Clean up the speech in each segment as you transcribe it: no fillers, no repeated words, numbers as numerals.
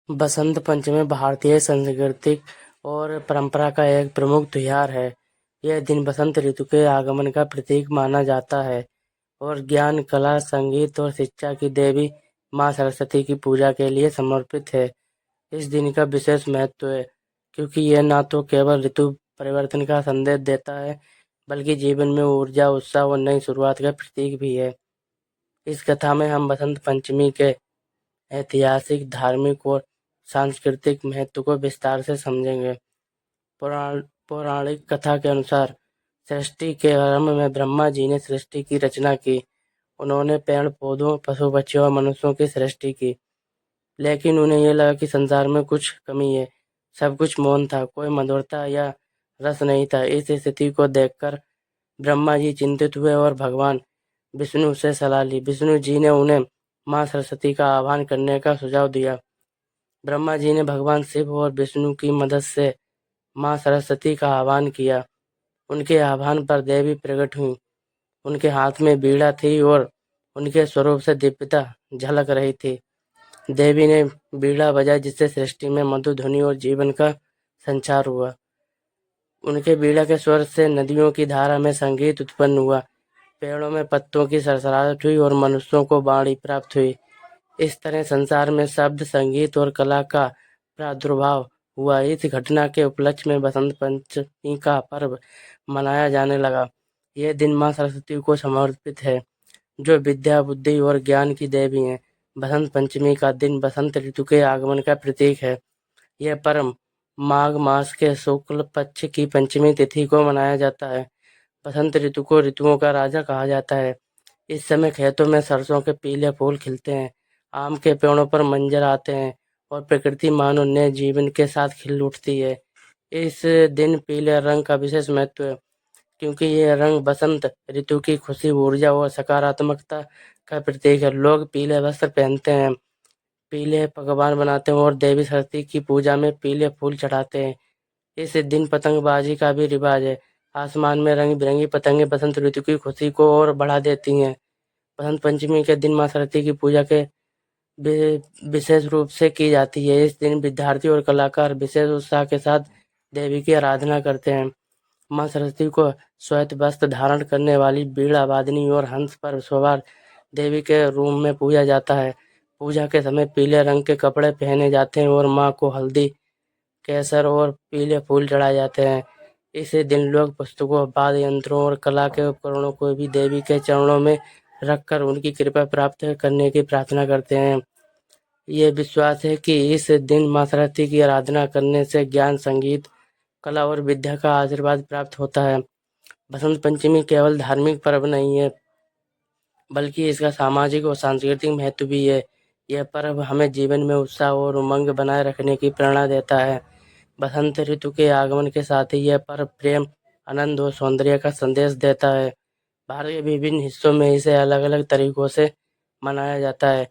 बसंत पंचमी भारतीय सांस्कृतिक और परंपरा का एक प्रमुख त्योहार है। यह दिन बसंत ऋतु के आगमन का प्रतीक माना जाता है और ज्ञान, कला, संगीत और शिक्षा की देवी माँ सरस्वती की पूजा के लिए समर्पित है। इस दिन का विशेष महत्व है क्योंकि यह न तो केवल ऋतु परिवर्तन का संदेश देता है, बल्कि जीवन में ऊर्जा, उत्साह और नई शुरुआत का प्रतीक भी है। इस कथा में हम बसंत पंचमी के ऐतिहासिक, धार्मिक और सांस्कृतिक महत्व को विस्तार से समझेंगे। पौराणिक कथा के अनुसार सृष्टि के आरंभ में ब्रह्मा जी ने सृष्टि की रचना की। उन्होंने पेड़ पौधों, पशु पक्षियों और मनुष्यों की सृष्टि की, लेकिन उन्हें यह लगा कि संसार में कुछ कमी है। सब कुछ मौन था, कोई मधुरता या रस नहीं था। इस स्थिति को देखकर ब्रह्मा जी चिंतित हुए और भगवान विष्णु से सलाह ली। विष्णु जी ने उन्हें माँ सरस्वती का आह्वान करने का सुझाव दिया। ब्रह्मा जी ने भगवान शिव और विष्णु की मदद से माँ सरस्वती का आह्वान किया। उनके आह्वान पर देवी प्रकट हुई। उनके हाथ में बीड़ा थी और उनके स्वरूप से दिव्यता झलक रही थी। देवी ने बीड़ा बजाई, जिससे सृष्टि में मधुर ध्वनि और जीवन का संचार हुआ। उनके बीड़ा के स्वर से नदियों की धारा में संगीत उत्पन्न हुआ, पेड़ों में पत्तों की सरसराहट हुई और मनुष्यों को वाणी प्राप्त हुई। इस तरह संसार में शब्द, संगीत और कला का प्रादुर्भाव हुआ। इस घटना के उपलक्ष्य में बसंत पंचमी का पर्व मनाया जाने लगा। यह दिन माँ सरस्वती को समर्पित है, जो विद्या, बुद्धि और ज्ञान की देवी हैं। बसंत पंचमी का दिन बसंत ऋतु के आगमन का प्रतीक है। यह पर्व माघ मास के शुक्ल पक्ष की पंचमी तिथि को मनाया जाता है। बसंत ऋतु को ऋतुओं का राजा कहा जाता है। इस समय खेतों में सरसों के पीले फूल खिलते हैं, आम के पेड़ों पर मंजर आते हैं और प्रकृति मानो नए जीवन के साथ खिल उठती है। इस दिन पीले रंग का विशेष महत्व है क्योंकि यह रंग बसंत ऋतु की खुशी, ऊर्जा और सकारात्मकता का प्रतीक है। लोग पीले वस्त्र पहनते हैं, पीले पकवान बनाते हैं और देवी सरस्वती की पूजा में पीले फूल चढ़ाते हैं। इस दिन पतंगबाजी का भी रिवाज है। आसमान में रंग बिरंगी पतंगे बसंत ऋतु की खुशी को और बढ़ा देती हैं। बसंत पंचमी के दिन माँ सरस्वती की पूजा के विशेष रूप से की जाती है। इस दिन विद्यार्थी और कलाकार विशेष उत्साह के साथ देवी की आराधना करते हैं। माँ सरस्वती को श्वेत वस्त्र धारण करने वाली बीड़ा वादिनी और हंस पर सवार देवी के रूप में पूजा जाता है। पूजा के समय पीले रंग के कपड़े पहने जाते हैं और माँ को हल्दी, केसर और पीले फूल चढ़ाए जाते हैं। इसी दिन लोग पुस्तकों, वाद्य यंत्रों और कला के उपकरणों को भी देवी के चरणों में रखकर उनकी कृपा प्राप्त करने की प्रार्थना करते हैं। ये विश्वास है कि इस दिन माँ सरस्वती की आराधना करने से ज्ञान, संगीत, कला और विद्या का आशीर्वाद प्राप्त होता है। बसंत पंचमी केवल धार्मिक पर्व नहीं है, बल्कि इसका सामाजिक और सांस्कृतिक महत्व भी है। यह पर्व हमें जीवन में उत्साह और उमंग बनाए रखने की प्रेरणा देता है। बसंत ऋतु के आगमन के साथ ही यह पर्व प्रेम, आनंद और सौंदर्य का संदेश देता है। भारत के विभिन्न हिस्सों में इसे अलग अलग तरीकों से मनाया जाता है।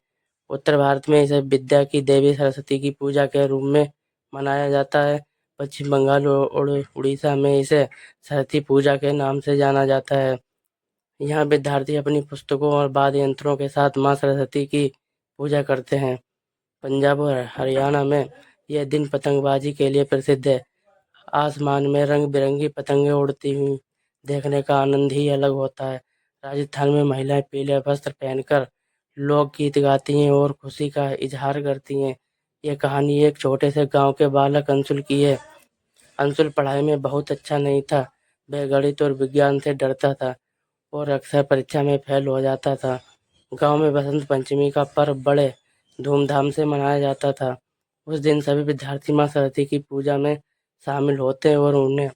उत्तर भारत में इसे विद्या की देवी सरस्वती की पूजा के रूप में मनाया जाता है। पश्चिम बंगाल और उड़ीसा में इसे सरस्वती पूजा के नाम से जाना जाता है। यहाँ विद्यार्थी अपनी पुस्तकों और वाद्य यंत्रों के साथ माँ सरस्वती की पूजा करते हैं। पंजाब और हरियाणा में यह दिन पतंगबाजी के लिए प्रसिद्ध है। आसमान में रंग बिरंगी पतंगें उड़ती हुई देखने का आनंद ही अलग होता है। राजस्थान में महिलाएं पीले वस्त्र पहनकर लोकगीत गाती हैं और खुशी का इजहार करती हैं। यह कहानी एक छोटे से गांव के बालक अंशुल की है। अंशुल पढ़ाई में बहुत अच्छा नहीं था। वह गणित और विज्ञान से डरता था और अक्सर परीक्षा में फेल हो जाता था। गांव में बसंत पंचमी का पर्व बड़े धूमधाम से मनाया जाता था। उस दिन सभी विद्यार्थी माँ सरस्वती की पूजा में शामिल होते हैं और उन्हें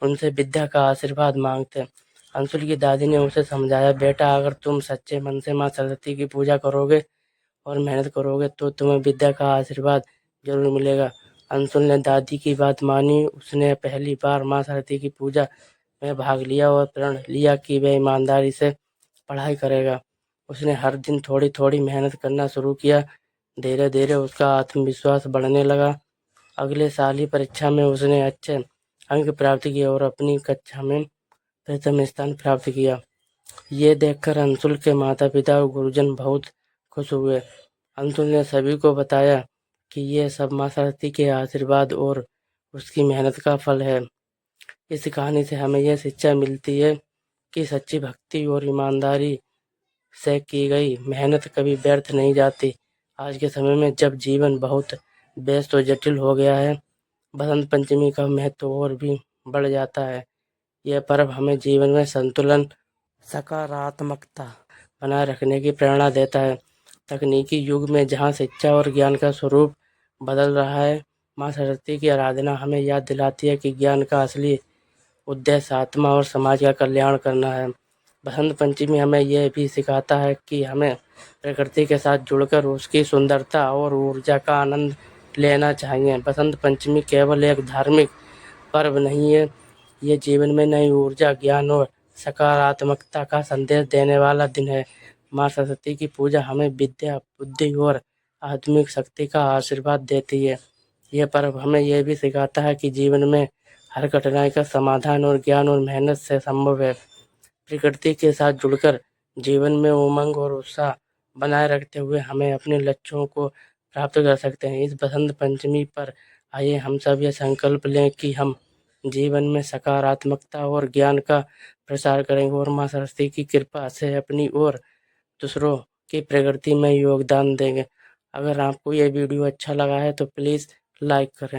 उनसे विद्या का आशीर्वाद मांगते हैं। अंशुल की दादी ने उसे समझाया, बेटा, अगर तुम सच्चे मन से माँ सरस्वती की पूजा करोगे और मेहनत करोगे तो तुम्हें विद्या का आशीर्वाद जरूर मिलेगा। अंशुल ने दादी की बात मानी। उसने पहली बार माँ सरस्वती की पूजा में भाग लिया और प्रण लिया कि वह ईमानदारी से पढ़ाई करेगा। उसने हर दिन थोड़ी थोड़ी मेहनत करना शुरू किया। धीरे धीरे उसका आत्मविश्वास बढ़ने लगा। अगले साल ही परीक्षा में उसने अच्छे अंक प्राप्त किए और अपनी कक्षा में प्रथम स्थान प्राप्त किया। ये देखकर अंशुल के माता पिता और गुरुजन बहुत खुश हुए। अंशुल ने सभी को बताया कि ये सब माँ सरस्वती के आशीर्वाद और उसकी मेहनत का फल है। इस कहानी से हमें यह शिक्षा मिलती है कि सच्ची भक्ति और ईमानदारी से की गई मेहनत कभी व्यर्थ नहीं जाती। आज के समय में जब जीवन बहुत व्यस्त और जटिल हो गया है, बसंत पंचमी का महत्व और भी बढ़ जाता है। यह पर्व हमें जीवन में संतुलन, सकारात्मकता बनाए रखने की प्रेरणा देता है। तकनीकी युग में जहाँ शिक्षा और ज्ञान का स्वरूप बदल रहा है, माँ सरस्वती की आराधना हमें याद दिलाती है कि ज्ञान का असली उद्देश्य आत्मा और समाज का कल्याण करना है। बसंत पंचमी हमें यह भी सिखाता है कि हमें प्रकृति के साथ जुड़कर उसकी सुंदरता और ऊर्जा का आनंद लेना चाहिए। बसंत पंचमी केवल एक धार्मिक पर्व नहीं है, ये जीवन में नई ऊर्जा, ज्ञान और सकारात्मकता का संदेश देने वाला दिन है। माँ सरस्वती की पूजा हमें विद्या, बुद्धि और आत्मिक शक्ति का आशीर्वाद देती है। यह पर्व हमें यह भी सिखाता है कि जीवन में हर कठिनाई का समाधान और ज्ञान और मेहनत से संभव है। प्रकृति के साथ जुड़कर जीवन में उमंग और उत्साह बनाए रखते हुए हमें अपने लक्ष्यों को प्राप्त कर सकते हैं। इस बसंत पंचमी पर आइए हम सब ये संकल्प लें कि हम जीवन में सकारात्मकता और ज्ञान का प्रसार करेंगे और माँ सरस्वती की कृपा से अपनी और दूसरों की प्रगति में योगदान देंगे। अगर आपको ये वीडियो अच्छा लगा है तो प्लीज़ लाइक करें।